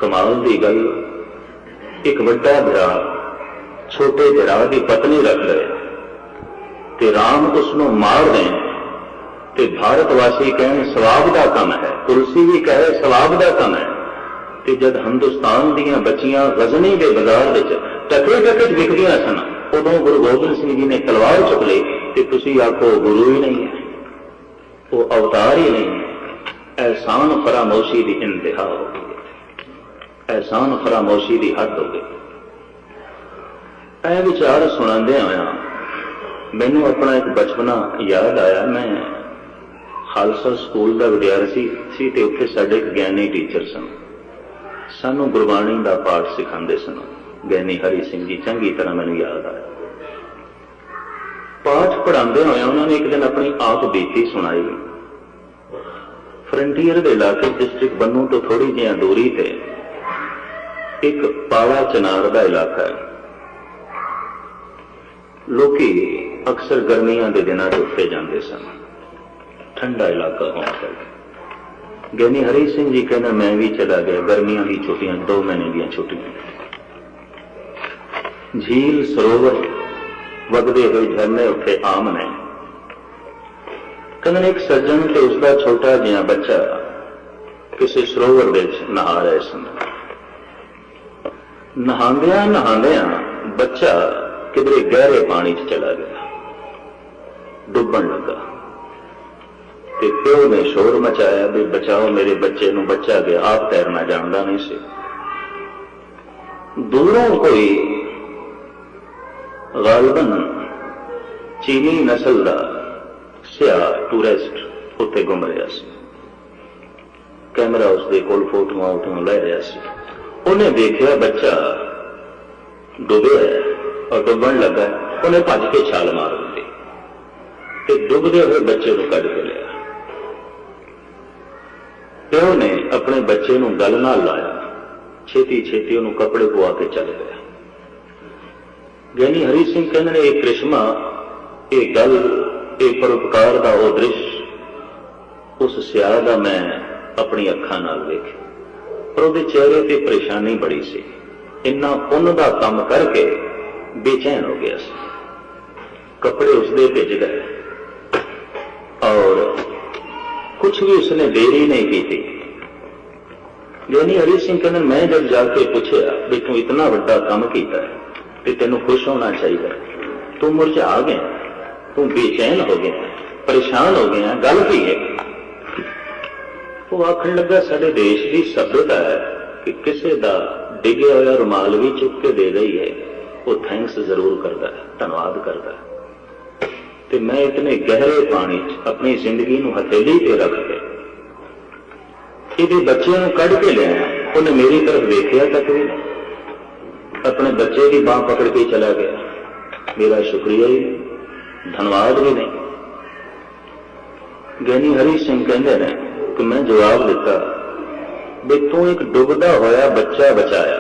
कमाल की गल, एक वड्डा भरा छोटे भरा की पत्नी रख ले ते राम उसनों मार दें ते भारतवासी कहन सवाब का काम है, तुलसी भी कहे सवाब का काम है। ते जब हिंदुस्तान दीयां बच्चियां गजनी के बाजार विच टके टके विकदियां सन, उदों गुरु गोबिंद सिंह जी ने तलवार चुक ली ते तुसीं आखो गुरु ही नहीं है, वो अवतार ही नहीं है। एहसान फरामोशी की इंतहा हो गई, एहसान फरामोशी की हद हो गई। यह विचार सुनांदे होया मैनू अपना एक बचपना याद आया। मैं खालसा स्कूल का विद्यार्थी सी ते उत्थे साडे एक ज्ञानी टीचर सन, सानू गुरबाणी का पाठ सिखाते सन, ज्ञानी हरि सिंह जी। चंगी तरह मैनू याद आया। पाठ पढ़ाते हुए उन्होंने एक दिन अपनी आप बीती सुनाई। फ्रंटियर के इलाके डिस्ट्रिक्ट बन्नू तो थोड़ी जी दूरी ते एक पाला चनार का इलाका है। लोकी अक्सर गर्मियों के दिनों उत्ते जाते सन, ठंडा इलाका होने करके। ज्ञानी हरि सिंह जी कहना मैं भी चला गया। गर्मियों की छुट्टियां, 2 महीने की छुट्टियां, झील सरोवर वगदे हुए झरने उत्थे आम ने। कहते एक सज्जन ते उसका छोटा जिहा बच्चा किसी सरोवर विच नहा रहे सन। नहांदियां नहांदियां बच्चा किधरे गहरे पानी च चला गया, डुबन लगा। ते प्यो ने शोर मचाया भी बचाओ मेरे बच्चे नूं, बच्चा गया, आप तैरना जानता नहीं सी। दूरों कोई गालबन चीनी नस्ल का सिया टूरिस्ट उत्ते घूम रहा सी। कैमरा उसके कोल फोटोआं उठों लै रहा सी। उन्हें देखा बच्चा डुबया है और डुबन लगा, उन्हें भज के छाल मार दी ते डुबदे हुए बच्चे को कढ़ के लिया। प्यो ने अपने बच्चे को गल नाल लाया, छेती छेती उन्होंने कपड़े पवा के चल गया। ज्ञानी हरि सिंह कहते हैं एक करिश्मा, एक गल, एक परोपकार का वो दृश्य उस सियाह का मैं अपनी अखां नाल वेखिया। पर उसके चेहरे ते परेशानी बड़ी सी, इन्ना पुण्य का काम करके बेचैन हो गया सी। कपड़े उसके भिज गए और कुछ भी उसने देरी नहीं की थी। ज्ञानी हरि सिंह कहने मैं जब जाके पूछा भी तू इतना बड़ा काम किया है तो तेनों खुश होना चाहिए, तू मुरझा गया, तू बेचैन हो गया, परेशान हो गया, गल की है। वो आखन लगा साडे देश की सभ्यता है कि किसी का डिगे होया रुमाल भी चुक के दे रही है, वो थैंक्स जरूर करता है, धन्यवाद करता है। ते मैं इतने गहरे पानी अपनी जिंदगी नूं हथेली ते रख के ये बच्चे नूं कढ़ के लिया, उन्हें मेरी तरफ देखिया तक भी नहीं, अपने बच्चे की बांह पकड़ के चला गया, मेरा शुक्रिया ही धन्यवाद भी नहीं। ज्ञानी हरि सिंह कहते हैं कि मैं जवाब दिता भी तू एक डुबदा होया बच्चा बचाया,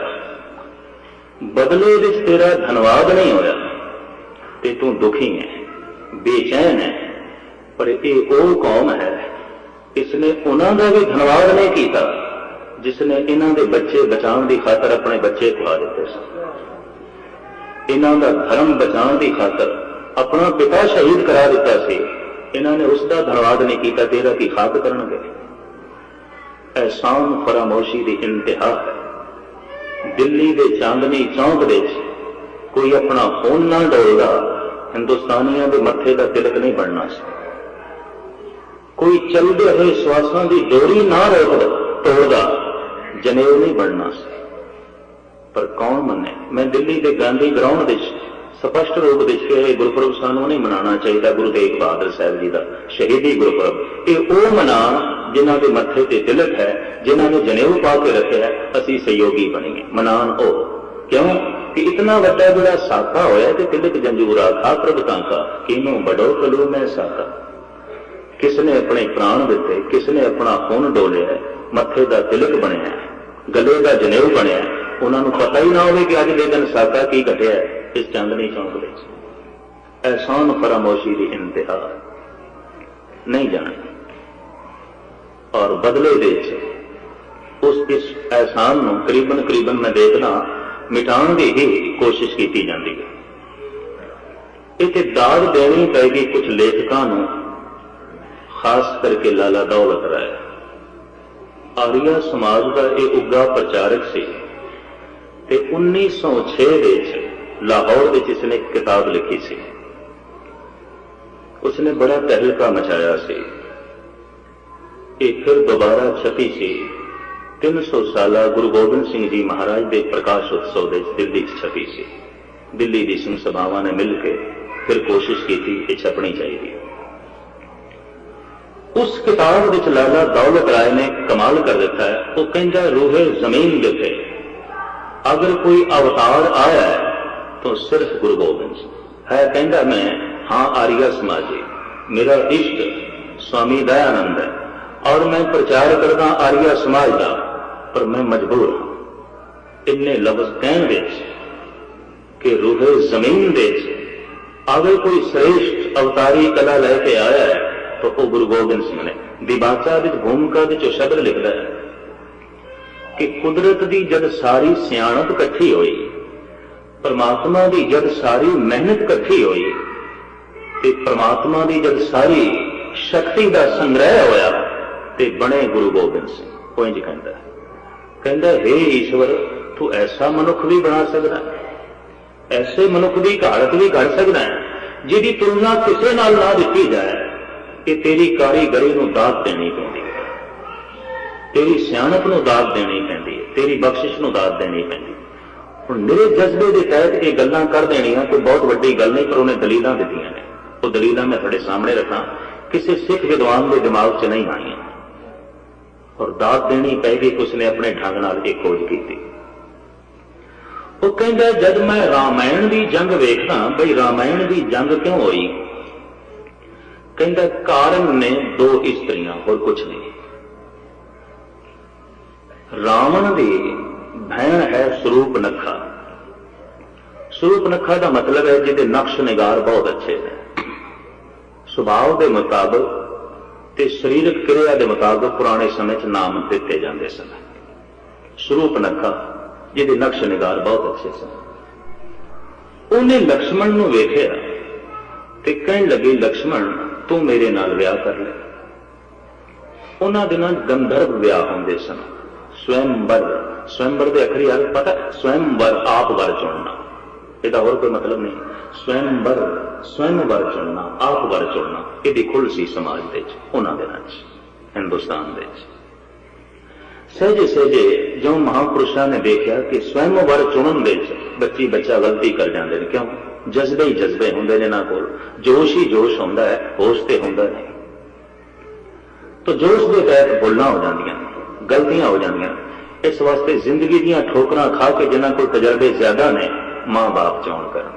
बदले विच तेरा धन्यवाद नहीं होया ते तू दुखी है, बेचैन है। पर यह वो कौम है इसने उन्हों का भी धन्यवाद नहीं किया जिसने इन्हों के बच्चे बचाने की खातर अपने बच्चे खुआ दिते, इन्हों का धर्म बचाने की खातर अपना पिता शहीद करा दिता सी, इन्होंने उसका धन्यवाद नहीं किया, तेरा की खाक करनगे। एहसान फरामोशी की इंतहा है। दिल्ली के चांदनी चौक दे कोई अपना खून ना डोलदा, हिंदुस्तानियों के मत्थे का तिलक नहीं बनना सी। कोई चलते हुए श्वासों की डोरी ना तोड़दा, जनेऊ नहीं बनना सी। पर कौन मने? मैं दिल्ली के गांधी ग्राउंड स्पष्ट रूप से गुरपुरब सानू नहीं मनाना चाहिए, गुरु तेग बहादुर साहब जी का शहीदी गुरपुरब। ये वो मना जिन्हों के मत्थे ते तिलक है, जिन्होंने जनेऊ पा के रखे है, असी सहयोगी बनीए। मनान ओ क्यों कि इतना वड्डा जोड़ा साका होया कि तिलक जंजूरा खा प्रभुता का, किनों बड़ो कलू मैं साका। किसने अपने प्राण दिते, किसने अपना खून डोलिया, मत्थे का तिलक बनया, गले का जनेऊ बनया, उन्होंने पता ही ना हो कि अज के दिन साका की घटिया इस चांदनी चौक में। एहसान फरामोशी की इंतहा नहीं जानी और बदले दे उस इस एहसान नूं करीबन करीबन मैं देखना मिटाण की ही कोशिश की जाती है। इत्थे दाद देनी पैगी कुछ लेखकों नूं, खास करके लाला दौलत राय। आर्या समाज का यह उग्गा प्रचारक से 1906 लाहौर में इसने एक किताब लिखी सी। उसने बड़ा तहलका मचाया सी। फिर दोबारा छपी सी 300 साल गुरु गोबिंद सिंह जी महाराज के प्रकाश उत्सव दिल्ली छपी सी। दिल्ली की सिंह सभावां ने मिलकर फिर कोशिश की थी कि छपनी चाहिए। उस किताब विच लाला दौलत राय ने कमाल कर दिता है। वो कहता रूहे जमीन के थे अगर कोई अवतार आया है तो सिर्फ गुरु गोबिंद सिंह है। कहता मैं हाँ आर्या समाजी, मेरा इष्ट स्वामी दयानंद है और मैं प्रचार करता आर्या समाज का, पर मैं मजबूर हाँ इन्ने लफ्ज कहने कि रूहे जमीन दे अगर कोई श्रेष्ठ अवतारी कला लैके आया है तो वह गुरु गोबिंद सिंह ने। दिबाचा भूमिका शब्द लिखता है कि कुदरत की जद सारी सियाणप इकट्ठी हुई, परमात्मा की जद सारी मेहनत इकट्ठी हुई, परमात्मा की जद सारी शक्ति का संग्रह होया ते बने गुरु गोबिंद सिंह। वो इंज कहता हे ईश्वर तू ऐसा मनुख भी बना सकता है, ऐसे मनुख की घाड़त भी कर सकता है जिहदी तुलना किसी नाल ना दी जाए। कि तेरी कारीगरी नूं दात देनी पैंदी है, तेरी सियाणप नूं दात देनी पैंदी है, तेरी बख्शिश नूं दात देनी पैंदी। हुण मेरे जज्बे के तहत ये गल्लां कर देनियां कोई बहुत वड्डी गल नहीं, पर उन्हें दलीलां दित्तियां ने। वो दलीलां मैं तुहाडे सामने रखां, किसी सिख विद्वान के दिमाग च नहीं आईयां और दात देनी पैगी कि उसने अपने ढंग नाल एक खोज की। वो कहता जब मैं रामायण की जंग वेखदा बई रामायण की जंग क्यों हुई, कहता कारण ने 2 इस्त्रियां और कुछ नहीं। रावण की भैन है स्वरूपनखा। स्वरूपनखा का मतलब है जिहदे नक्श निगार बहुत अच्छे हैं, सुभाव के मुताबिक ते शरीरक क्रिया के मुताबिक पुराने समय च नाम दिते जाते सन। स्वरूपनखा जिहदे नक्श निगार बहुत अच्छे सन। उन्हें लक्ष्मण नूं वेखिया ते कहण लगी लक्ष्मण तू मेरे नाल विआह कर ले। उन्हां दिनां गंधर्व विआह होंदे सन। स्वयंवर, स्वयंवर के अखरी अर्थ पता, स्वयंवर आप वर चुनना, इसका और कोई मतलब नहीं। स्वयंवर, स्वयंवर चुनना, आप वर चुनना, यदि खुल सी समाज के उन्हां दिनां हिंदुस्तान दे सहजे सहजे जो महापुरुषों ने देखा कि स्वयंवर चुनन दे बच्ची बच्चा गलती कर जाते हैं। क्यों? जज्बे ही जज्बे होंगे जिन्हां कोल, जोश ही जोश होंदा है, होश ते होंदा नहीं। तो जोश के तहत भुल्लां हो जांदियां, गलतियां हो जांदियां। इस वास्ते जिंदगी दीयां ठोकरां खा के जिन्हां कोल तजर्बे ज्यादा ने मां बाप चोण करन,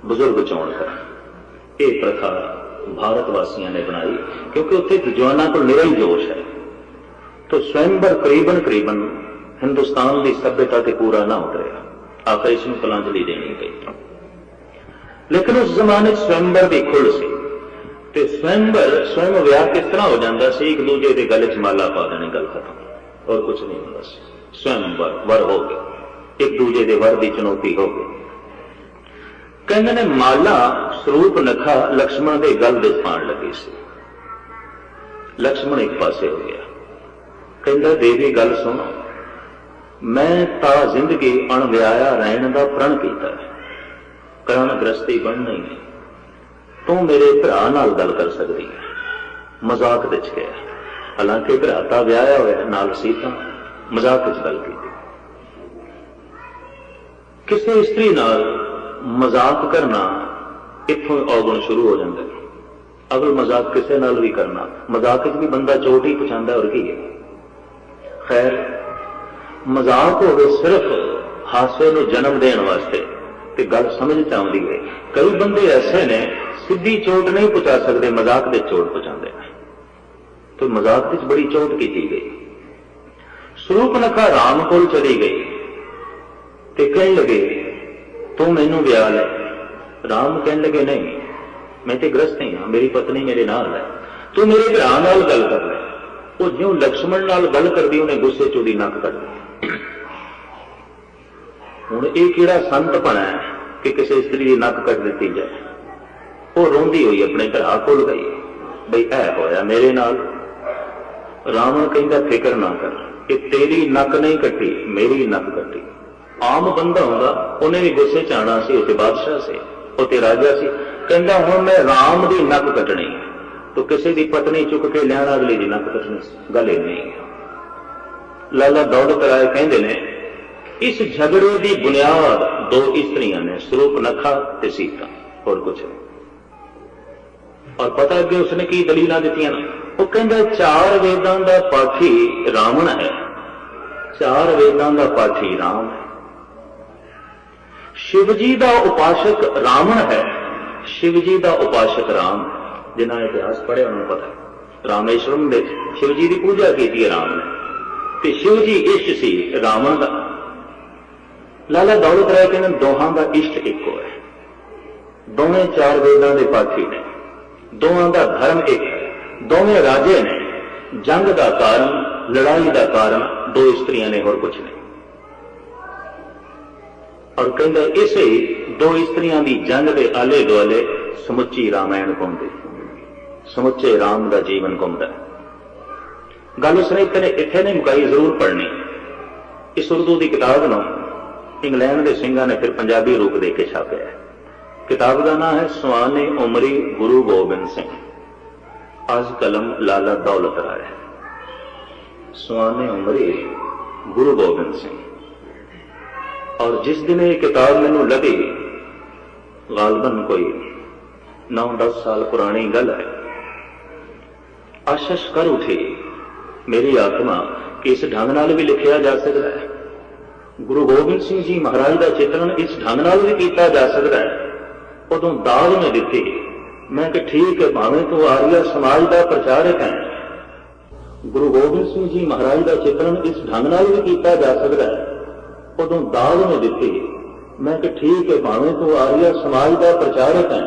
बुजुर्ग चोण करन। यह प्रथा भारतवासियों ने बनाई क्योंकि उत्थे जवानां कोल निरा ही जोश है। तो स्वयंवर करीबन करीबन हिंदुस्तान की सभ्यता ते पूरा ना उतरिया, आखिर इसनूं कलांजलि देनी पई। लेकिन उस जमाने स्वयंवर की खुल सी ते स्वयंवर स्वयं विआह किस तरह हो जाता सी, एक दूजे के गले च माला पा देनी, गल खत्म, और कुछ नहीं होंदा सी। स्वयंवर वर हो गए, एक दूजे के वर की चुनौती हो गई। कहंदे ने माला स्वरूपनखा लक्ष्मण के गल दे पाण लगी सी। लक्ष्मण एक पासे हो गया, कहंदा देवी गल सुनो, मैं ता जिंदगी अणविआया रहन का प्रण किया, करण गृहस्थी बनना ही नहीं। तू मेरे भरा नाल गल कर सकती है। मजाक विच गया, हालांकि भरा तां विआहया होया नाल सीता, मजाक विच गल की। किसी स्त्री नाल मजाक करना इत्थों अवगुण शुरू हो जाता है। अगर मजाक किसी नाल भी करना, मजाक भी बंदा चोट ही पहुंचाता, और की है। खैर मजाक हो सिर्फ हासे नूं जन्म देने वास्ते ते गल समझ च आउंदी है। कई बंदे ऐसे ने सीधी चोट नहीं पहुंचा सकते, मजाक दे चोट पहुंचाते हैं। तो मजाक विच बड़ी चोट की गई। स्वरूपनखा राम कोल चली गई ते कहन लगे तू मैनू विआह ले। राम कहन लगे नहीं, मैं तो गृहस्थ ही हाँ, मेरी पत्नी मेरे नाल है, तू मेरे भरा नाल गल कर ले। वो ज्यों लक्ष्मण नाल गल करदी उन्हें गुस्से च उहदी नक कट दी। हुण ये किहड़ा संत बना है कि किसी स्त्री की नक कट दी जाए। वो रोंदी हुई अपने भरा कोल गई, बई ऐ होया मेरे नाल। रावण कहंदा फिक्र ना कर, कि तेरी नक नहीं कट्टी, मेरी नक कट्टी। आम बंदा होंदा उन्हें भी गुस्से च आना सी, उसे बादशाह से उते राजा सी, कहंदा हुण मैं राम दी नक कटनी, तो किसी दी पत्नी चुक के लियाना अगली दी नक कटनी सी। गल इन्नी है। लाला दौलत राय कहंदे ने इस झगड़े की बुनियाद दो स्त्रियां ने, सुरूपनखा ते सीता, और कुछ नहीं। और पता अगे उसने की दलीलां दित्तियां ना, वो कहंदा चार वेदां दा पाठी रावण है, चार वेदां दा पाठी राम है। शिवजी का उपासक रावण है, शिवजी का उपासक राम है। जिन्हें इतिहास पढ़िया उन्होंने पता है, रामेश्वरम में शिवजी की पूजा की राम ने, ते शिवजी इष्ट सी रावण का। लाला दौलत राय कहते दोहां का इष्ट एको है, दोवें चार वेदां दे पाठी ने, दोवां का धर्म एक है, दोवें राजे ने, जंग का कारण लड़ाई का कारण दो स्त्रियां ने, और कुछ नहीं। और कहता इसे दो स्त्रियां की जंग के आले दुआले समुची रामायण घूमती, समुचे राम का जीवन घूमता। गल उसने इतने नहीं मुकाई, जरूर पढ़नी। इस उर्दू की किताब न इंग्लैंड के सिंघां ने फिर पंजाबी रूप दे के छापया है। किताब का नाम है सुआने उमरी गुरु गोबिंद सिंह, आज कलम लाला दौलत राय। सुआने उमरी गुरु गोबिंद सिंह। और जिस दिन ये किताब मैनू लगी, गालबन कोई 9-10 साल पुरानी गल है, आशश कर उठी मेरी आत्मा कि इस ढंग नाल भी लिखिया जा सकता है, गुरु गोबिंद सिंह जी महाराज का चित्रण इस ढंग नाल भी किया जा सकता है। उदों दाद में दी, मैं कि ठीक है, भावें तो आर्य समाज का प्रचारक है, गुरु गोबिंद सिंह जी महाराज का चित्रण इस ढंग नाल भी किया जा सकता है। उदों दाद में दी, मैं कि ठीक है, भावें तो आर्य समाज का प्रचारक है,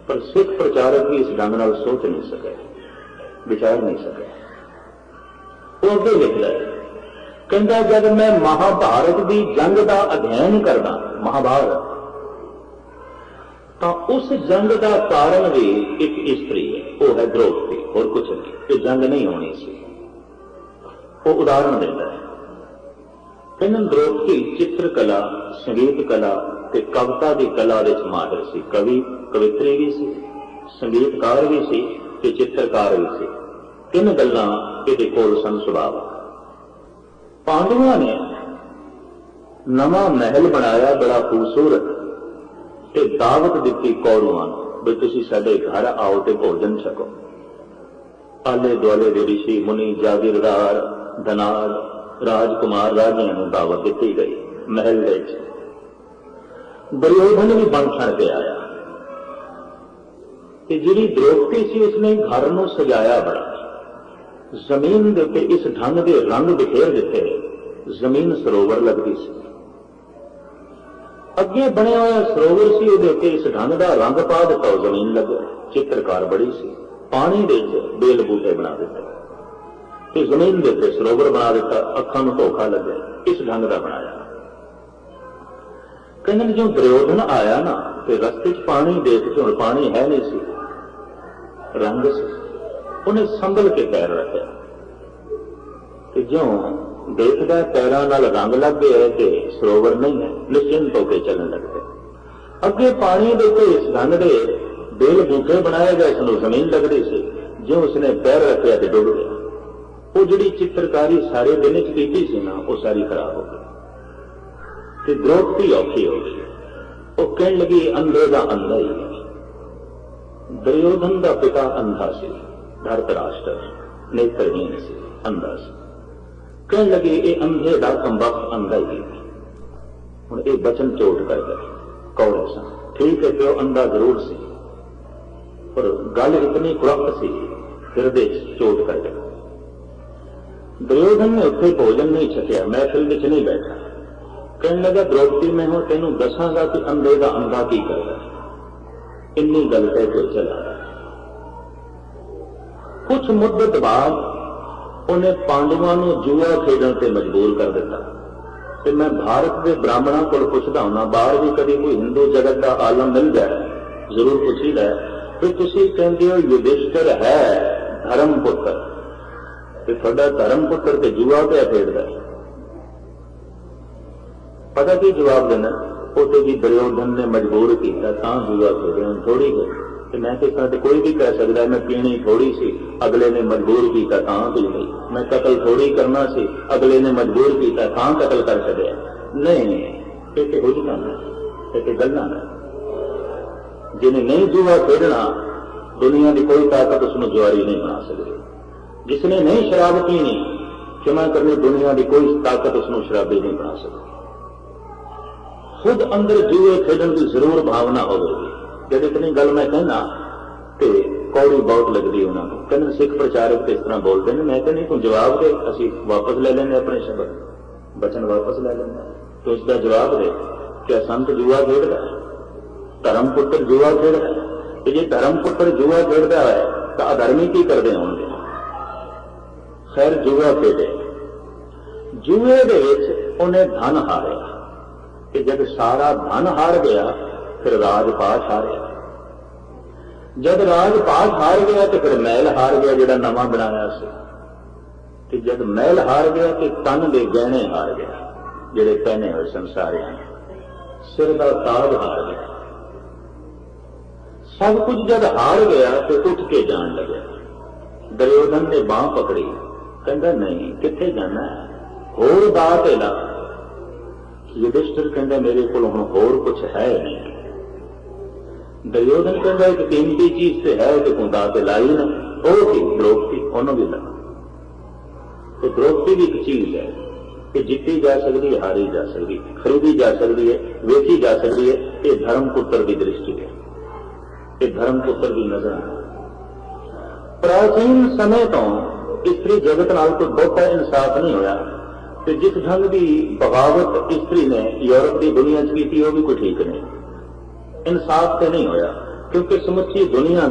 पर सिख प्रचारक भी इस ढंग नाल सोच नहीं सके, विचार नहीं सके। वो अगे लिखता है, कहता जब मैं महाभारत की जंग का अध्ययन करदा, महाभारत, तो उस जंग का कारण भी एक स्त्री है, वो है द्रौपदी, और कुछ नहीं। ये जंग नहीं होनी सी। वो उदाहरण देता है, कहना द्रौपदी चित्रकला, संगीत कला ते कविता की कला विच माहिर सी, कवि कवित्री भी सी, संगीतकार भी सी ते चित्रकार भी सी। तीन गल्लां इहदे कोल सन सुभाव। पांडवों ने नवा महल बनाया बड़ा खूबसूरत, ते दावत दी कौरवां भी तुसीं साडे घर आओ ते भोजन छको। आले दुआले दे ऋषि मुनि जागीरदार धनार राजकुमार राजियां नूं दावत दी गई महल विच। दुर्योधन भी बन छड़ के आया, ते जिहड़ी द्रौपदी सी उसने घर नूं सजाया बड़ा, जमीन दे उत्ते इस ढंग दे रंग बिखेर दिते, जमीन सरोवर लगती सी। अगे बनया हुआ सरोवर सी, उहदे उत्ते इस ढंग का रंग पा दिता, जमीन लगे। चित्रकार बड़ी सी, पानी दे बेल बूटे बना दिते, ते जमीन दे उत्ते सरोवर बना दिता, अखां नूं धोखा लगे, इस ढंग का बनाया। कहने जो दुर्योधन आया ना, ते रस्ते च पानी देख के, हुण पानी है नहीं सी, रंग सी, उन्हें संभल के पैर रखे, ते ज्यों देखदा पैरां नाल रंग लग गया ते सरोवर नहीं है, निश्चिंत होकर चलने लग गए। अगे पानी दे उत्ते इस ढंग दे बेल बूटे बनाए गए सन, जमीन लगदी सी, जो उसने पैर रखा तो डुब गया। वो जिहड़ी चित्रकारी सारे दिन च कीती सी ना, वो सारी खराब हो गई, ते द्रौपदी औखी हो गई। वो कहने लगी अंधे का अंधा ही है। दुर्योधन का पिता अंधा सी, धरतराष्ट्र नेत्रहीन सी, अंधा सी। कहने लगे ये अंधे का कमबख्त अंधा ही है। हुण ये बचन चोट कर गए कौड़े सन। ठीक है, प्यो अंधा जरूर सी, पर गल इतनी कुरक्त सी, हिरदे चोट कर गए। दुर्योधन ने उत्थे भोजन नहीं छकिया, महफिल विच नहीं बैठा। कहने लगा द्रौपदी मैं हूं तेनों दसांगा कि अंधे का अंधा की करदा। इन्नी गल कह के चला। कुछ मुद्दत बाद ਉਹਨੇ ਪਾਂਡਵਾਂ ਨੂੰ ਜੂਆ ਖੇਡਣ ਤੇ ਮਜਬੂਰ ਕਰ ਦਿੱਤਾ। ਤੇ ਮੈਂ ਭਾਰਤ ਦੇ ਬ੍ਰਾਹਮਣਾਂ ਕੋਲ ਪੁੱਛਦਾ ਹੁੰਦਾ, ਬਾਹਰ ਵੀ ਕਦੀ ਕੋਈ ਹਿੰਦੂ ਜਗਤ ਦਾ ਆਲਮ ਮਿਲ ਜਾਏ ਜ਼ਰੂਰ ਪੁੱਛੀਦਾ ਵੀ ਤੁਸੀਂ ਕਹਿੰਦੇ ਹੋ ਯੁਧਿਸ਼ਟਰ ਹੈ ਧਰਮ ਪੁੱਤਰ, ਤੇ ਤੁਹਾਡਾ ਧਰਮ ਪੁੱਤਰ ਤੇ ਜੂਆ ਪਿਆ ਖੇਡਦਾ, ਪਤਾ ਕੀ ਜਵਾਬ ਦੇਣਾ? ਉਹ ਤੇ ਵੀ ਦੁਰਯੋਧਨ ਨੇ ਮਜਬੂਰ ਕੀਤਾ ਤਾਂ ਜੂਆ ਖੇਡਿਆ, ਥੋੜੀ ਗਈ। ਤੇ ਮੈਂ ਕਿਹਾ ਤੇ ਕੋਈ ਵੀ ਕਹਿ ਸਕਦਾ ਮੈਂ ਪੀਣੀ ਥੋੜੀ ਸੀ, ਅਗਲੇ ਨੇ ਮਜਬੂਰ ਕੀਤਾ ਤਾਂ ਪੀ ਗਈ। ਮੈਂ ਕਤਲ ਥੋੜੀ ਕਰਨਾ ਸੀ, ਅਗਲੇ ਨੇ ਮਜਬੂਰ ਕੀਤਾ ਤਾਂ ਕਤਲ ਕਰ ਛੱਡਿਆ। ਨਹੀਂ, ਇਹ ਤੇ ਹੁਜਤਾਂ ਨੇ, ਇਹ ਤੇ ਗੱਲਾਂ ਨੇ। ਜਿਹਨੇ ਨਹੀਂ ਜੂਆ ਖੇਡਣਾ, ਦੁਨੀਆ ਦੀ ਕੋਈ ਤਾਕਤ ਉਸਨੂੰ ਜੁਆਰੀ ਨਹੀਂ ਬਣਾ ਸਕਦੀ। ਜਿਸਨੇ ਨਹੀਂ ਸ਼ਰਾਬ ਪੀਣੀ, क्षमा करनी, दुनिया की कोई ताकत उसको शराबी नहीं बना सकती। खुद अंदर जूए खेडन की जरूर भावना होगी। जब इतनी गल मैं कहना तो कौड़ी बहुत लगती उन्होंने, कहते सिख प्रचारक तो इस तरह बोलते हैं। मैं कहनी तू जवाब दे, असी वापस ले लेंगे अपने शब्द बचन वापस ले लेंगे। तो इसका जवाब दे, क्या संत जुआ खेड़ता है? धर्म पुत्र जुआ खेड़ता है? तो जे धर्म पुत्र जुआ खेड़ता है तो अधर्मी की करते होंगे? खैर जुआ खेडे, जुए दे विच उन्हें धन हारिया कि जब सारा धन हार गया फिर राजपाठ हारिया। जब राजपाठ हार गया तो फिर महल हार गया जिहड़ा नवां बनाया सी। कि जब महल हार गया तो तन दे गहने हार गया जिहड़े पहने हुए संसारियां, सिर का ताज हार गया। सब कुछ जब हार गया तो उठ के जान लगे। दुर्योधन ने बांह पकड़ी, कहता नहीं किथे जाना है, होर दात है ना। युधिष्ठिर कहता मेरे को होर कुछ है नहीं। दुर्योधन कहता एक कीमती चीज से है कि तू दात लाई ना, वो थी द्रौपदी, उन्होंने भी ला। तो द्रौपदी भी एक चीज है कि जीती जा सकती है, हारी जा सकती है, खरीदी जा सकती है, वेची जा सकती है। ये धर्म पुत्र की दृष्टि है, ये धर्म पुत्र की नजर है। प्राचीन समय तो स्त्री जगत नाल कोई बहुता इंसाफ नहीं होया। तो जिस ढंग की बगावत स्त्री ने यूरोप की दुनिया च की वो भी कोई ठीक नहीं, इंसाफ तो नहीं होया। क्योंकि समुची दुनिया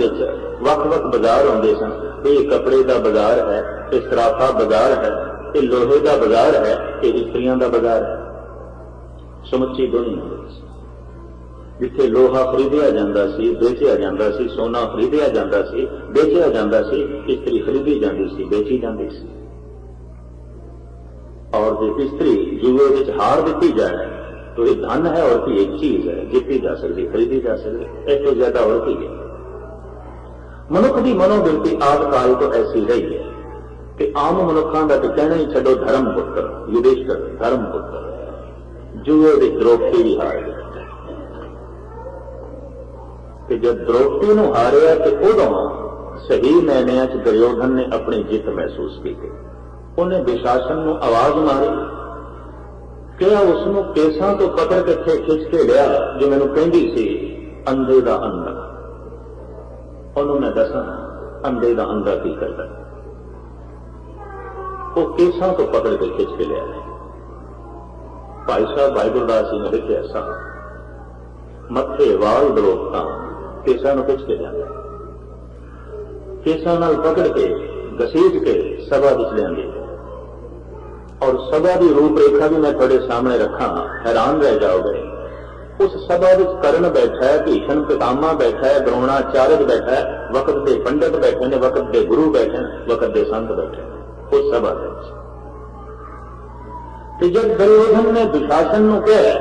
वख-वख बाजार होंदे सन। ये कपड़े का बाजार है, ये सराफा बाजार है, ये लोहे का बाजार है, ये स्त्रियों का बाजार है। समुची दुनिया जिथे लोहा खरीदिया जाता सी, बेचिया जाता सी, सोना खरीदिया जाता सी, बेचिया जाता सी, स्त्री खरीदी जाती सी, बेची जाती सी। और जो स्त्री जुए विच हार दी जाए तो ये धन है और की एक चीज है, जीती जा सकती, खरीदी जा सकती, एक तो ज्यादा और की है। मनुख की मनोवृत्ति आदकाल तो ऐसी रही है कि आम मनुखों का तो कहना ही छो, धर्म पुत्र युधिष्ठिर धर्म पुत्र, जुए की द्रौपदी भी हार गई। कि जब द्रौपदी नूं हारिया तो उदों सही मैनिया च दुर्योधन ने अपनी जित महसूस की। उन्हें दुशासन नूं आवाज मारी, क्या उसनूं केसां तो पकड़ के खिंच के लिया जो मैनूं कहंदी सी अंधे दा अंधा। उन्होंने मैं दसा अंधे दा अंधा की करता, वो केसां तो पकड़ के खिंच के लिया। भाई साहब भाई गुरदास जी ने लिखिया सा मथे वाल दलोकता केसां नूं खिंच के लिया, केसां नाल पकड़ के घसीट के सभा विच लिआंदे। और सभा की रूपरेखा भी मैं थोड़े सामने रखा, हैरान रह जाओगे। उस सभा विच कर्ण बैठा है, भीषण पितामह बैठा है, द्रोणाचार्य बैठा है, वक्त के पंडित बैठे ने, वक्त के गुरु बैठे हैं, वक्त के संत बैठे हैं उस सभा में। तो जब दुर्योधन ने दुशासन नूं कहा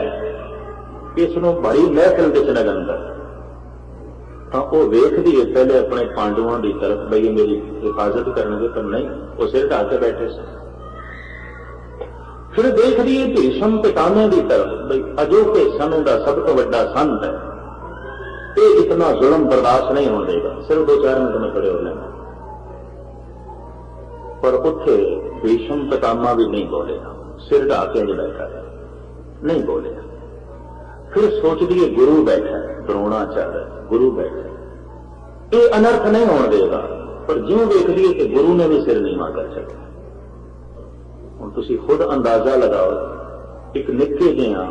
कि इसनूं बड़ी महफिल के च लगन तो वो वेखदी है पहले अपने पांडवों की तरफ, बई मेरी हिफाजत करने, पर नहीं, वो सिर ढा के बैठे से। फिर देख रही है भीष्म पितामह की तरफ, भाई अजोके समय का सब तो बड़ा संत है, ये इतना जुल्म बर्दाश्त नहीं हो देगा। सिर्फ 2-4 मिनट में खड़े हो लेना। पर उत्थे भीष्म पितामह भी नहीं बोले, सिर ढा के नहीं बैठा है, नहीं बोले। फिर सोच दिए गुरु बैठा है, द्रोणाचार्य गुरु बैठा है, ये अनर्थ नहीं होने देगा। पर ज्यों देख लिए कि गुरु ने भी सिर नहीं मांगा सकता। ਹੁਣ ਤੁਸੀਂ खुद अंदाजा लगाओ, एक निक्के जिहा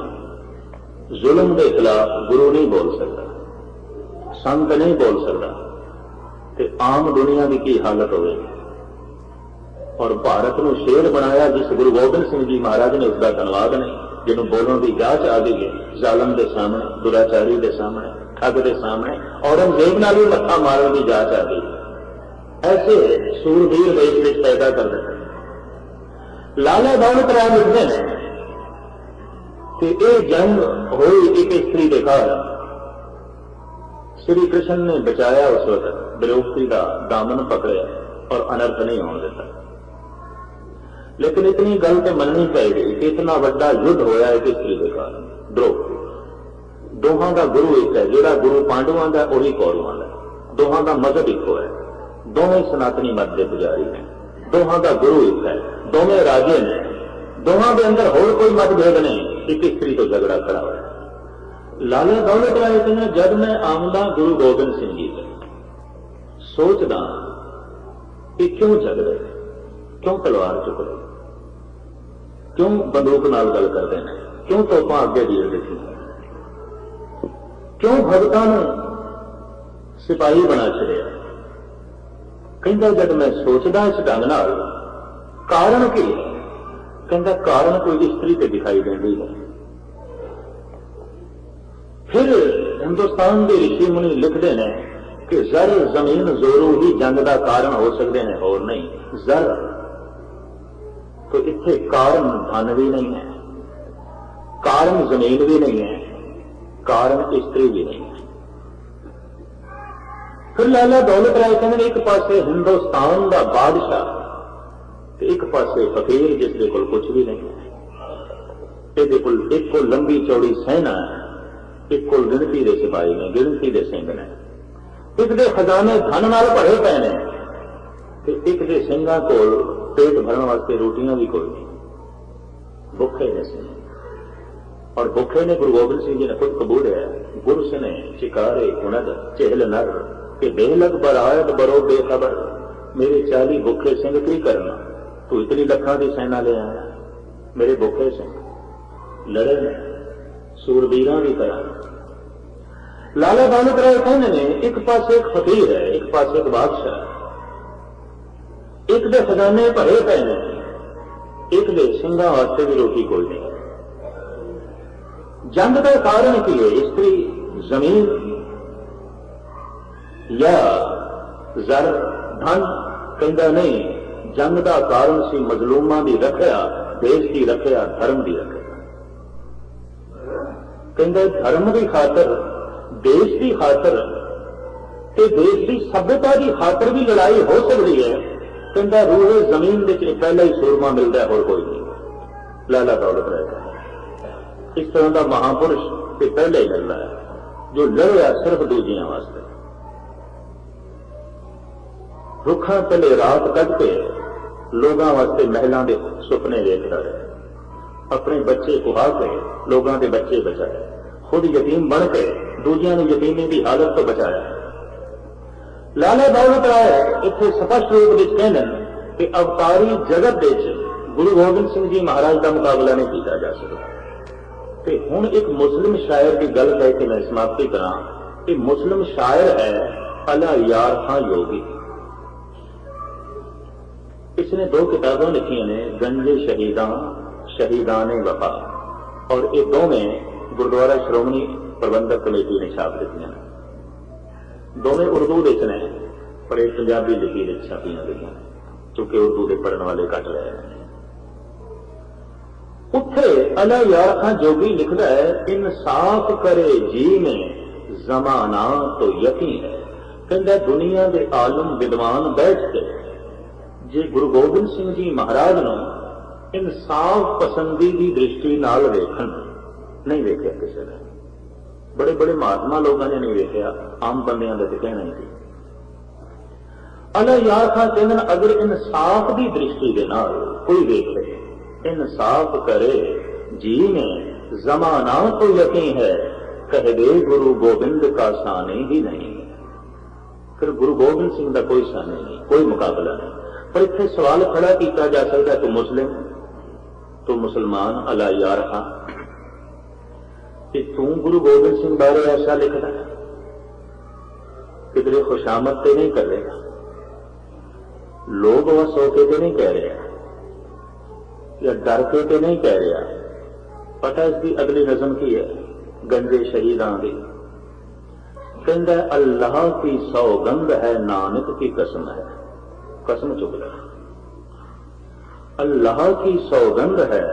जुल्म के खिलाफ गुरु नहीं बोल सकता, संत नहीं बोल सकता, तो आम दुनिया की की हालत होगी। और भारत को शेर बनाया जिस गुरु गोबिंद सिंह जी महाराज ने, उसका धन्यवाद नहीं, जिन्होंने बोलने की जांच आ गई है, जालम के सामने, दुराचारी के सामने, ठग के सामने, औरंगजेब नाल भी मत्था मारन की जांच आ गई। ऐसे सूरवीर देश में पैदा कर देते। लाला दौलत राय लिखते हैं कि यह जंग हुई एक स्त्री के कारण। श्री कृष्ण ने बचाया उस वक्त, द्रौपदी का दामन पकड़े और अनर्थ नहीं होने देता। लेकिन इतनी गल तो मननी पड़ेगी कि इतना बड़ा युद्ध होया एक स्त्री के कारण। द्रौपदी दोहां का गुरु एक है, जोड़ा गुरु पांडवों का वही कौरवों का, दोहां का मजहब एक है, दोवें सनातनी मत के पुजारी हैं, दोहां का गुरु एक है, दोवें राजे ने, दोहां के अंदर होर कोई मतभेद नहीं, एक स्त्री तो झगड़ा खड़ा हुआ। लाला दौलत राय कहते जब मैं आमदा गुरु गोबिंद सिंह जी से सोचदा कि क्यों झगड़े, क्यों तलवार चुक रहे, क्यों बंदूक नाल गल करते हैं, क्यों तोपां अगे ढील दिती, क्यों भगतां नूं सिपाही बना छड़िया। कहता जब मैं सोचदा इस ढंग नाल कारण की है, कहता कारण कोई स्त्री ते दिखाई देती है। फिर हिंदुस्तान के ऋषि मुनि लिखते हैं कि जर जमीन जोरू ही जंग का कारण हो सकते हैं, और नहीं। जर तो इत्थे कारण धन भी नहीं है, कारण जमीन भी नहीं है, कारण स्त्री भी नहीं है। फिर लाला दौलत राय कहते एक पासे हिंदुस्तान का बादशाह, एक पासे फकीर जिसके कोल कुछ भी नहीं है। एक को लंबी चौड़ी सेना है, एक को गिणती के सिपाही ने, गिणती के सिंह ने, एक दे खजाने धन नाल भरे पे ने, एक दे सिंघां कोल पेट भरन वास्ते रोटियां भी कोई नहीं, भुखे ने सिंह। और भुखे ने गुरु गोबिंद सिंह जी ने खुद कबूलिया, गुरु से ने शिकारे गुणद चेहल नर के बेलग बरायत बरो बेखबर, मेरे 40 भुखे सिंह की करना, तू इतनी लखा की सेना ले आया। मेरे भुखे सिंह लड़े ने सूरबीरां की तरह। लाला दौलत राय कहते ने एक पासे एक फकीर है, एक पासे एक बादशाह, एक दे खजाने भरे पे ने, एक दे सिंघां वास्ते भी रोटी कोई नहीं। जंग का कारण की है, स्त्री, जमीन या जर, धन? कहता नहीं, जंग का कारण सी मजलूमां की रखिया, देश की रखिया, धर्म की रखिया। कहते धर्म की खातर, देश की खातर ते देश की सभ्यता की खातर भी लड़ाई हो सकती है। कहता रूहे जमीन के पहला ही सूरमा मिलता है, और कोई नहीं। लाला दौलत राय का इस तरह का महापुरुष से पहले ही मिलता है जो लड़िया सिर्फ दूजियां वास्ते। रुखा तले रात कट के लोगों वास्ते महलों के सुपने देखता है, अपने बच्चे कुहा के लोगों के बच्चे बचाए, खुद यतीम बन के दूजियां नूं यतीमी की हालत तो बचाया। लाला दौलत राय इत्थे स्पष्ट रूप में कहते हैं कि अवतारी जगत विच गुरु गोबिंद सिंह जी महाराज का मुकाबला नहीं किया जा सकता। ते हुण एक मुस्लिम शायर की गल कह के मैं समाप्ति करा कि मुस्लिम शायर है अला यार खां योगी। इसने 2 किताबें लिखी ने, गंजे शहीदां, शहीदाने वफा, और ये दोवें गुरुद्वारा श्रोमणी प्रबंधक कमेटी ने छाप दी। दोवें उर्दू ने, पर एक पंजाबी लिपि छापियां गई, क्योंकि उर्दू के पढ़ने वाले घट रहे हैं। उत्थे अला यार खां जोगी लिखता है, इंसाफ करे जी में जमाना तो यकीन है। कहता दुनिया के आलम विद्वान बैठ के जे गुरु गोबिंद सिंह जी महाराज नूं इंसाफ पसंदी की दृष्टि नाल वेखण, नहीं वेख्या किसी ने, बड़े बड़े महात्मा लोगों ने नहीं वेख्या, आम बंदियां का तो कहना ही थी। अला यार खां कहते अगर इंसाफ की दृष्टि के नाल कोई वेखे, इंसाफ करे जी में जमाना तो यकीन है, कह दे गुरु गोबिंद का साने ही नहीं। फिर गुरु गोबिंद सिंह का कोई साने नहीं, कोई मुकाबला नहीं। पर इतने सवाल खड़ा किया जा सकता है, तो मुस्लिम, तो मुसलमान अला यार खां, कि तू गुरु गोबिंद सिंह बारे ऐसा लिखता है, किधरे खुशामद ते नहीं करेगा। लोभ वस होके तो नहीं कह रहा या डर के तो नहीं कह रहा, पता इसकी अगली नज़म की है गंजे शहीदां दी। कहता अल्लाह की सौगंध है नानक की कसम है, कसम चुकता, अल्लाह की सौगंध है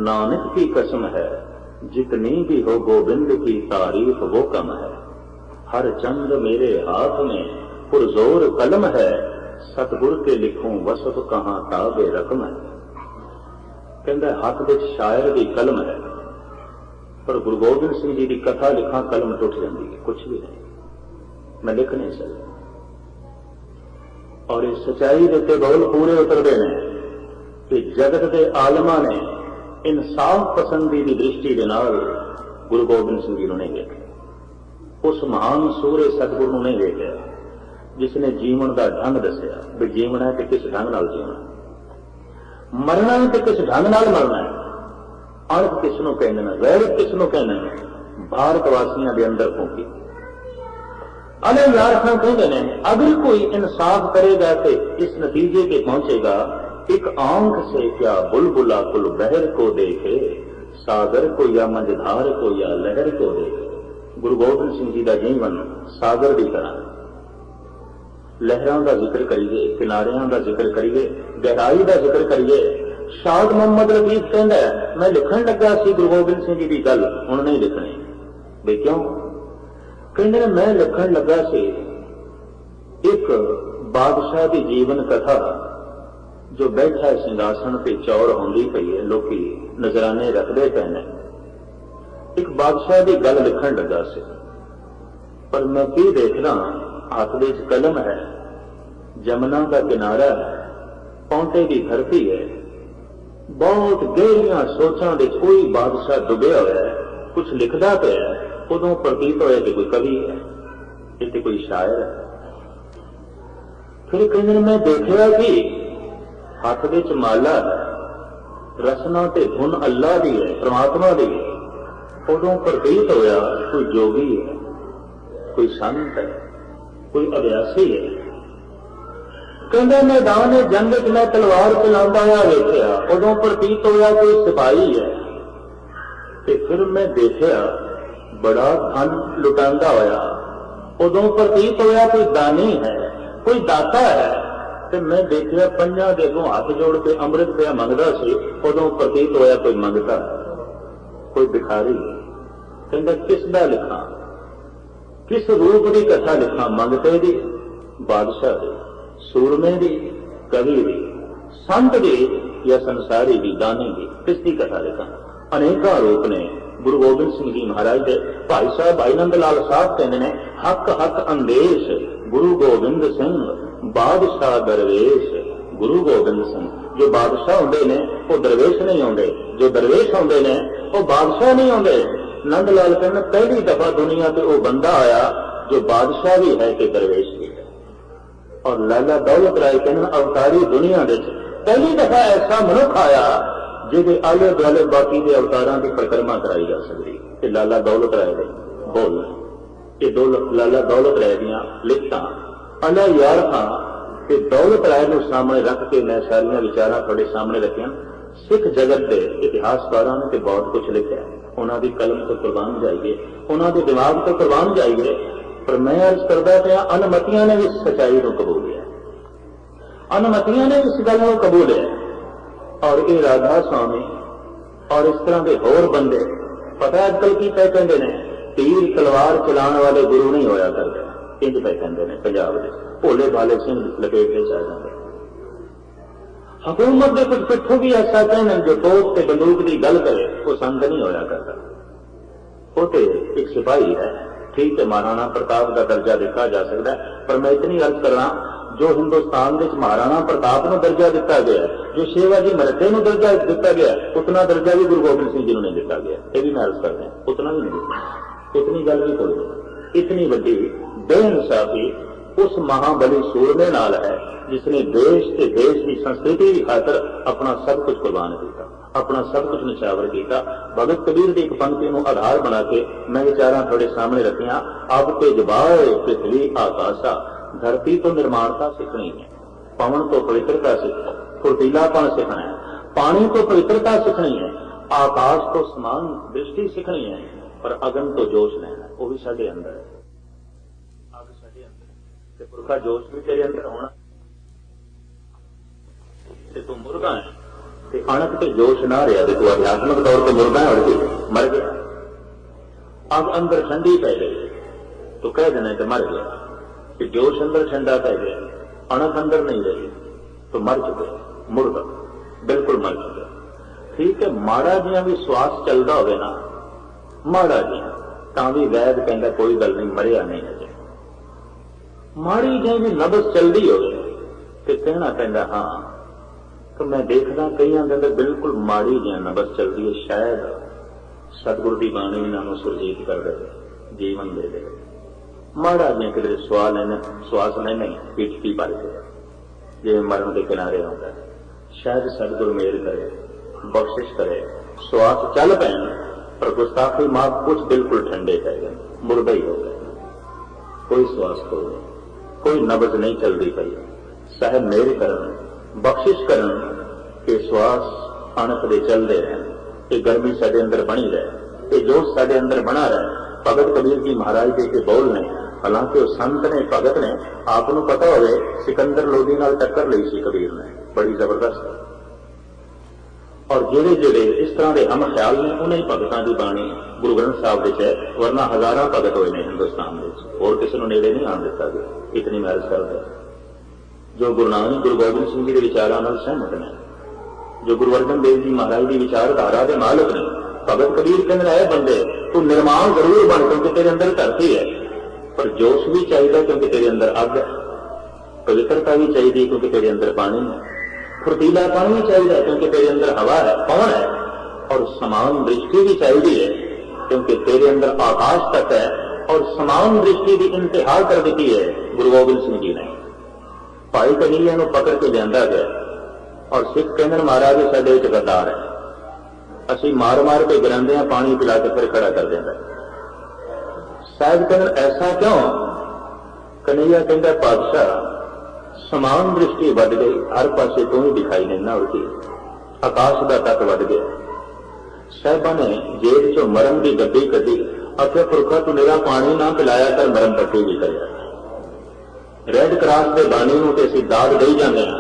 नानक की कसम है, जितनी भी हो गोविंद की तारीफ वो कम है। हर चंद मेरे हाथ में पुरजोर कलम है, सतगुर के लिखूं वसफ कहां ताबे रकम है। कहता हाथ विच शायर की कलम है, पर गुरु गोबिंद सिंह जी की कथा लिखा कलम टुट जाती है, कुछ भी नहीं, मैं लिख नहीं सकता। और इस सच्चाई के उत्ते बोल पूरे उतरते हैं कि जगत के आलमा ने इंसाफ पसंदी की दृष्टि के नाल गुरु गोबिंद सिंह जी नहीं देखा, उस महान सूर्य सतगुरु को नहीं देखा जिसने जीवन का ढंग दसिया भी जीवना है तो किस ढंग नाल जीवना, मरना है तो किस ढंग नाल मरना है, अणख किसनों कहने ना, वैर किसनों कहने ना, भारत वासियों के अंदर फूकी। अलग यार खां कहते हैं अगर कोई इंसाफ करेगा तो इस नतीजे पे पहुंचेगा, एक आंख से क्या बुलबुला कुल बहर को देखे, सागर को या मंझधार को या लहर को देखे। गुरु गोबिंद सिंह जी का जीवन सागर की तरह, लहरों का जिक्र करिए, किनारियां का जिक्र करिए, गहराई का जिक्र करिए। शाद मोहम्मद रफीक कहता है मैं लिखन लगा सी गुरु गोबिंद सिंह जी की गल हुण नहीं लिखनी, बे क्यों? कहते मैं लिखन लगा सी एक बादशाह की जीवन कथा, जो बैठा है सिंघासन पे चौर होंदी पई है, लोकी नजराने रखते पे ने, एक बादशाह की गल लिखन लगा सी, पर मैं की देखना हाथ में कलम है, जमुना का किनारा है, पौंटे की धरती है, बहुत गहरिया सोचां दे कोई बादशाह डुबया हुआ है, कुछ लिखता पे है, उदों प्रतीत होया कि कोई कवि है, इतने कोई शायर है। फिर कई दिन मैं देखा कि हाथ विच माला है, रसना ते धुन अल्लाह दी है, परमात्मा दी है, उदों प्रतीत होया कोई जोगी है, कोई संत है, कोई अभ्यासी है। कहता मैदान जंग च मैं तलवार चलाता हुआ वेख्या, उदों प्रतीत होया कोई सिपाही है। ते फिर मैं देखा बड़ा धन लुटांदा होया, उदों प्रतीत होया कोई दानी है, कोई दाता है। ते मैं देखा पंजा दे अगों हाथ जोड़ के अमृत पिया मंगदा सी, उदों प्रतीत होया कोई मंगता है, कोई भिखारी। कहता किसदा लिखा, किस रूप की कथा लिखा, मंगते दी, बादशाह दी, सूरमे दी, कवि दी, संत दी या संसारी दी, दानी दी, किसकी कथा लिखा? अनेका रूप ने। गुरु गोबिंद सिंह जी महाराज के भाई साहब भाई नंद लाल साहब कहते हैं हक हक अंदेश गुरु गोबिंद सिंह बादशाह दरवेश। गुरु गोबिंद सिंह जो बादशाह होंगे ने वो दरवेश नहीं होंगे, जो दरवेश होंगे ने वो बादशाह नहीं होंगे। नंद लाल कहने पहली दफा दुनिया पे वो बंदा आया जो बादशाह भी है कि दरवेश भी है। और लाला दौलत राय कहने अवतारी दुनिया में पहली दफा ऐसा मनुख आया जिसे आले दुआले बाकी के अवतारों की परिक्रमा कराई जा सकती। लाला दौलत राय दे बोल ये लाला दौलत राय दियां लिखतां अला यार खां कि दौलत राय को सामने रख के मैं सारिया विचारां थोड़े सामने रखियां। सिख जगत के इतिहासकारों ने बहुत कुछ लिखा, उन्होंने कलम तो कुर्बान जाइए, उन्होंने दिमाग तो कुर्बान जाइए, पर मैं अर्ज करता पाया अनमतियां ने इस सच्चाई को कबूलिया, अनमतियां ने इस गल को कबूलिया। और ये राधा स्वामी और इस तरह के होर बंदे पता अजकल की पै कहते हैं तीर तलवार चलाने वाले गुरु नहीं होया करते, इंज पै कहते हैं पंजाब के भोले भाले सिंह लपेट के चल जाते। हुकूमत के कुछ पिछों भी ऐसा कहने जो तोप से बंदूक की गल करे वो संत नहीं होया करता। वो तो एक सिपाही है, ठीक है, महाराणा प्रताप का दर्जा देखा जा सकता है, पर मैं इतनी अर्ज करना जो हिंदुस्तान में महाराणा प्रताप को दर्जा दिता गया, जो शिवाजी मराठे को दर्जा दिता गया, उतना दर्जा भी गुरु गोबिंद सिंह जी ने दिता गया। ये भी मैं अर्ज करते हैं उतना भी नहीं दिता, इतनी गल भी कोई। इतनी बड़ी बेइंसाफी उस महाबली सूरमे नाल है जिसने देश के देश की संस्कृति की खातर अपना सब कुछ कुर्बान किया, अपना सब कुछ निछावर किया। भगत कबीर की एक पंक्ति को आधार बना के मैं विचारा थोड़े सामने रखिया। अब ते जबाए पृथ्वी आकाशा, धरती तो निर्माणता सीखनी है, पवन तो पवित्रता सीखो, फुर्तीलापन सीखना है, पानी तो पवित्रता सीखनी है, आकाश तो समान दृष्टि सीखनी है, पर अगन तो जोश लेना, वो भी साडे अंदर है। अग साडे अंदर ते पुरखा जोश भी तेरे अंदर होना, ते तू मुर्गा है ते अणक ते जोश ना रहा ते तू अध्यात्मिक तौर पर मुर्गा है और मर गया। अग अंदर ठंडी पै गई तो कह देना तो मर गया, कि जोश अंदर ठंडा पै गया, अणक अंदर नहीं रही तो मर चुके, मुर्गा बिल्कुल मर चुके। ठीक है, माड़ा जिहा भी श्वास चलता होवे ना, माड़ा जिहा तां भी वैद कहता कोई गल नहीं, मरिया नहीं अजे। माड़ी जिही भी नबज चलती होवे ते कहना पैंदा हाँ, तो मैं देखदा कईयां दे अंदर बिल्कुल माड़ी जिहा नबज चलती है, शायद सतगुर की बाणी इन्हों सुरजीत कर दे, जीवन दे दे। माड़ा जिहा किधरे श्वास लेने पिछकी भर के जिवें मरण के किनारे आउंदा, शायद सतगुर मेहर करे, बख्शिश करे, श्वास चल पैन, पर गुस्ताखी माफ कुछ बिल्कुल ठंडे पै गए, मुर्दा ही हो गए, कोई श्वास कोई नबज नहीं चलती पई। साहब मेहर करन, बख्शिश करन कि श्वास अणक दे चलते रहन, कि गर्मी साडे अंदर बनी रहे, कि जोश साडे अंदर बना रहे। भगत कबीर जी महाराज जी के बोल ने, हालांकि वो संत ने, भगत ने, आपको पता होवे सिकंदर लोधी नाल टक्कर ली सी कबीर ने, बड़ी जबरदस्त। और जेड़े जेड़े इस तरह के हम ख्याल ने, उन्हें भगतों की बाणी गुरु ग्रंथ साहब के है, वरना हजारों भगत हुए हैं हिंदुस्तान में, और किसी को नेड़े नहीं आन दिता गया, इतनी महल साहब है। जो गुरु नानक गुरु गोबिंद सिंह जी के विचारों नाल सहमत ने, जो गुरु अर्जन देव जी महाराज की विचारधारा के मालक ने। भगत कबीर कहने है बंदे तू निर्माण जरूर बन, क्योंकि तेरे अंदर धरती है, पर जोश भी चाहिए क्योंकि तेरे अंदर अग है, पवित्रता भी चाहिए क्योंकि तेरे अंदर पानी है, फुर्तीलापन भी चाहिए क्योंकि तेरे अंदर हवा है, पवन है, और समान दृष्टि भी चाहिए क्योंकि तेरे अंदर आकाश तक है, और समान दृष्टि की इंतहा कर दी है गुरु गोबिंद सिंह जी ने। भाई कन्हैया को पकड़ के लिया गया और सिख कहने महाराज साडे विच गद्दार है, असी मार मार के गिरांदे हैं, पानी पिला के फिर खड़ा कर देंगे। शायद कहने ऐसा क्यों? कन्हैया कहता पातशाह समान दृष्टि बढ़ गई, हर पासे तो ही दिखाई देना, उल्टी आकाश का तक बढ़ गया। साहबा ने जेब चो मरम की डब्बी कटी, आखिर पुरखा तू मेरा पानी ना पिलाया कर, मरम पट्टी भी कर। रेड क्रॉस के बानी को असी दाद दे जाते हैं,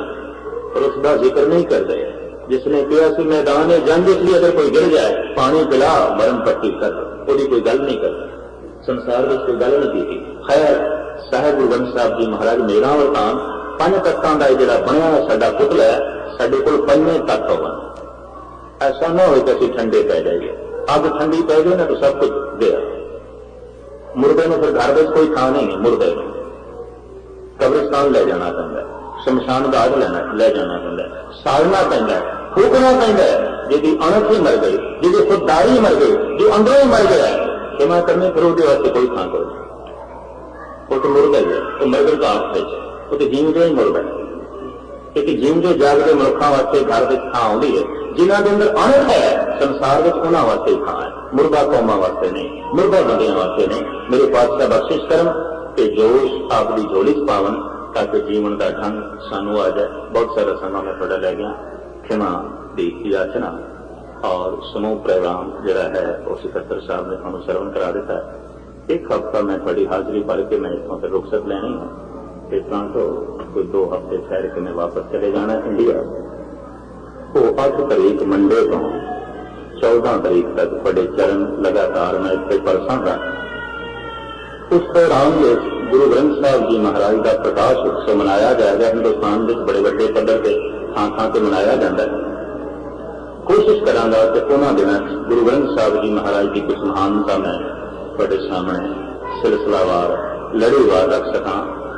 पर उसका जिक्र नहीं करते। जिसने कहा कि मैदान जंग इसलिए अगर कोई गिर जाए पानी पिला, मरम पट्टी कर, कोई कोई गल नहीं करता, संसार में कोई गल नहीं की। खैर साहिब गुरु ग्रंथ साहब जी महाराज मेरा वरतान 5 तत्तां का जिहड़ा बनया साडा पुतला है, साडे कोल 5 तत्त होवन। ऐसा ना हो कि असीं ठंडे पै जाइए, अग ठंडी पै गई ना तो सब कुछ गया। मुर्दे में फिर घर में कोई थां नहीं है, मुर्दे में कब्रिस्तान ले जाना पैंदा, शमशान घाट ले जाना पैंदा, साड़ना पैंदा, फूकना पैंदा। जिहदी अणख ही मर गई, जिहदी खुददारी मर गई, जो अंदरों ही मर गया, क्षमा करनी फिर उसके वास्ते कोई थां कोई नहीं। वो तो मुर्दा ही है, वो मरगर का अर्थ है, वो तो जीवदे ही मुर्दा है। क्योंकि जीवदे जागदे मनुखों वास्ते घर में थां आउंदी है, जिन्हां दे अंदर अणख है संसार में उन्हां वास्ते थां है, मुर्दा कौमां वास्ते नहीं, मुर्दा बंदियां वास्ते नहीं। मेरे पातशाह बख्शिश करन कि जोश आपकी झोली च पावन, ताकि जीवन का ढंग सानू आ जाए। बहुत सारा समा मैं थोड़ा लै गया, क्षमा की याचना। और समूह प्रोग्राम जरा है वो सिकंदर साहब ने थोड़ा सरवण करा दिता है। एक हफ्ता मैं थोड़ी हाजिरी भर के मैं इतों फिर रुखसत लेनी है, इस तरह तो कोई 2 हफ्ते ठहर के मैं वापस चले जाना इंडिया। वो 8 तारीख मंडे तो 14 तारीख तक बड़े चरण लगातार मैं इतने परसांगा। उस दौरान गुरु ग्रंथ साहब जी महाराज का प्रकाश उत्सव मनाया जाएगा। हिंदुस्तान में बड़े बड़े पद्धर से थां से मनाया जाता है। कोशिश करांगा कि उन्होंने दिनों गुरु ग्रंथ साहब जी महाराज की कुछ महानता मैं थोड़े सामने सिलसिलावार लड़ीवार रख सका,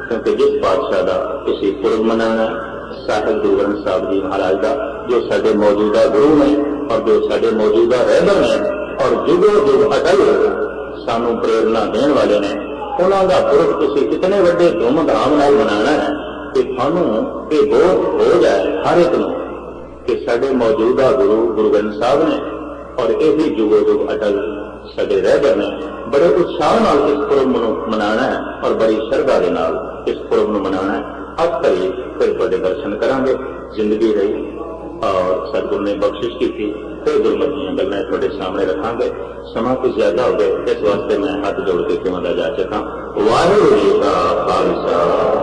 क्योंकि जिस पातशाह का तुसीं पुरब मनाना साहिब गुरु ग्रंथ साहब जी महाराज का, जो साडे मौजूदा गुरु ने और जो साडे मौजूदा रहबर ने और जुगो जुग अटल सानू प्रेरणा देने वाले ने, उन्हों का पुरब तुसीं कितने वड्डे धूमधाम नाल मनाना है कि थानू ये बोध हो जाए हर एक नूं कि साडे मौजूदा गुरु गुरु ग्रंथ साहब ने और यही जुगो जुग अटल साडे रहबर ने बड़े उत्साह नाल इस पुरब नूं मनाना है और बड़ी श्रद्धा दे नाल इस पुरब नूं मनाना है। हक करिए फिर तुहाडे दर्शन करांगे। जिंदगी रही और सतगुरु ने बख्शिश की थी, फिर गुरमत दीयां गल्लां तुहाडे सामने रखांगे। समा कुछ ज्यादा हो गए, इस वास्ते मैं हाथ जोड़ के खिमा दा जा चुका। वाहिगुरू जी का खालसा।